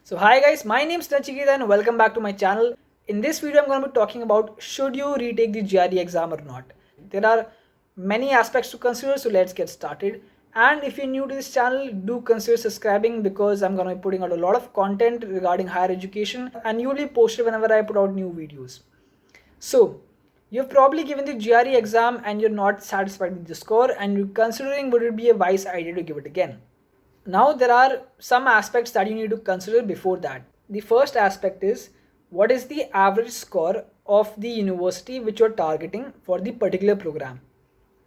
So hi guys, my name is Nachiketa and welcome back to my channel. In this video I'm going to be talking about should you retake the GRE exam or not. There are many aspects to consider, so let's get started. And if you're new to this channel, do consider subscribing because I'm going to be putting out a lot of content regarding higher education and you'll be posted whenever I put out new videos. So you've probably given the GRE exam and you're not satisfied with the score and you're considering would it be a wise idea to give it again. Now there are some aspects that you need to consider before that. The first aspect is what is the average score of the university which you're targeting for the particular program,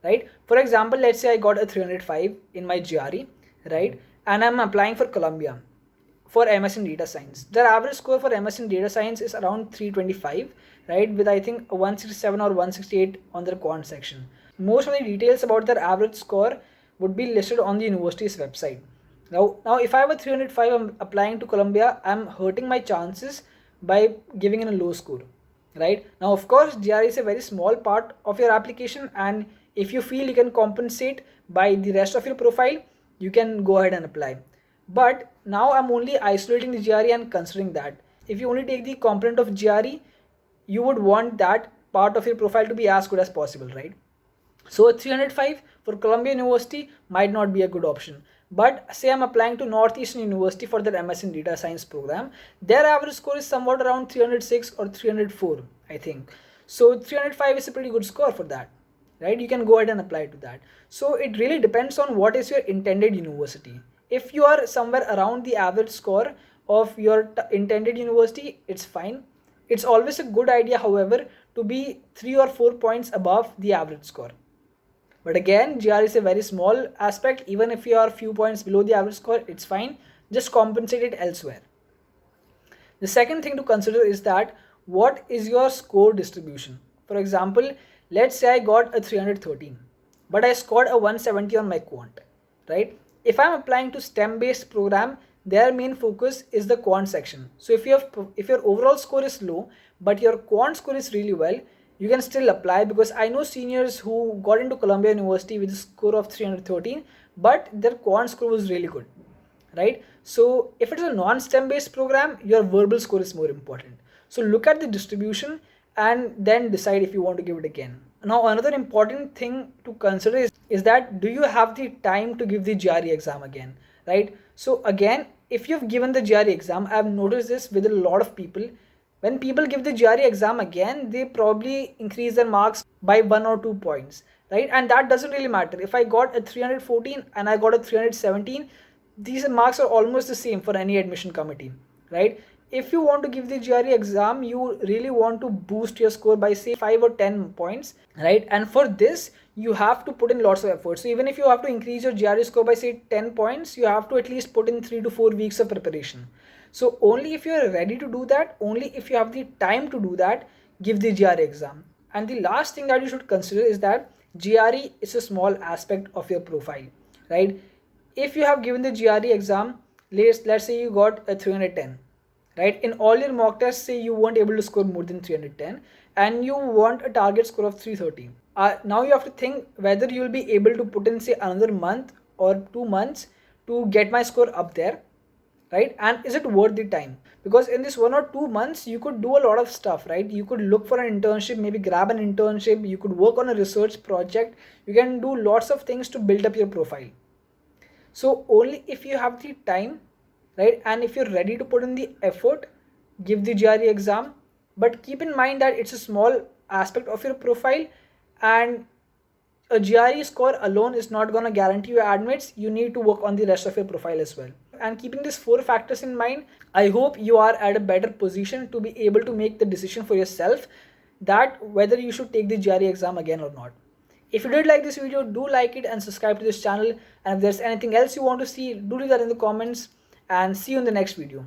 right? For example, let's say I got a 305 in my GRE, right? And I'm applying for Columbia for MS in data science. Their average score for MS in data science is around 325, right? With I think 167 or 168 on their quant section. Most of the details about their average score would be listed on the university's website. Now, if I have a 305, I'm applying to Columbia, I'm hurting my chances by giving in a low score, right? Now, of course, GRE is a very small part of your application, and if you feel you can compensate by the rest of your profile, you can go ahead and apply. But now I'm only isolating the GRE and considering that. If you only take the component of GRE, you would want that part of your profile to be as good as possible, right? So a 305 for Columbia University might not be a good option. But say I'm applying to Northeastern University for their MS in Data Science program. Their average score is somewhat around 306 or 304, I think. So 305 is a pretty good score for that, right? You can go ahead and apply to that. So it really depends on what is your intended university. If you are somewhere around the average score of your intended university, it's fine. It's always a good idea, however, to be 3 or 4 points above the average score. But again, GR is a very small aspect. Even if you are a few points below the average score, it's fine. Just compensate it elsewhere. The second thing to consider is that what is your score distribution? For example, let's say I got a 313, but I scored a 170 on my quant, right? If I'm applying to STEM based program, their main focus is the quant section. So if your overall score is low, but your quant score is really well, you can still apply because I know seniors who got into Columbia University with a score of 313, but their quant score was really good, right? So if it's a non-STEM based program, your verbal score is more important. So look at the distribution and then decide if you want to give it again. Now another important thing to consider is that do you have the time to give the GRE exam again, right? So again, if you've given the GRE exam, I've noticed this with a lot of people. When people give the GRE exam again, they probably increase their marks by 1 or 2 points, right? And that doesn't really matter. If I got a 314 and I got a 317, these marks are almost the same for any admission committee, right? If you want to give the GRE exam, you really want to boost your score by say 5 or 10 points, right? And for this, you have to put in lots of effort. So even if you have to increase your GRE score by say 10 points, you have to at least put in 3 to 4 weeks of preparation. So only if you are ready to do that, only if you have the time to do that, give the GRE exam. And the last thing that you should consider is that GRE is a small aspect of your profile, right? If you have given the GRE exam, let's say you got a 310, right? In all your mock tests, say you weren't able to score more than 310 and you want a target score of 330. Now you have to think whether you will be able to put in say another month or 2 months to get my score up there, right? And is it worth the time? Because in this 1 or 2 months you could do a lot of stuff, right? You could look for an internship, maybe grab an internship, you could work on a research project, you can do lots of things to build up your profile. So only if you have the time, right, and if you're ready to put in the effort, give the GRE exam. But keep in mind that it's a small aspect of your profile and a GRE score alone is not going to guarantee you admits. You need to work on the rest of your profile as well. And keeping these 4 factors in mind, I hope you are at a better position to be able to make the decision for yourself that whether you should take the GRE exam again or not. If you did like this video, do like it and subscribe to this channel. And if there's anything else you want to see, do leave that in the comments and see you in the next video.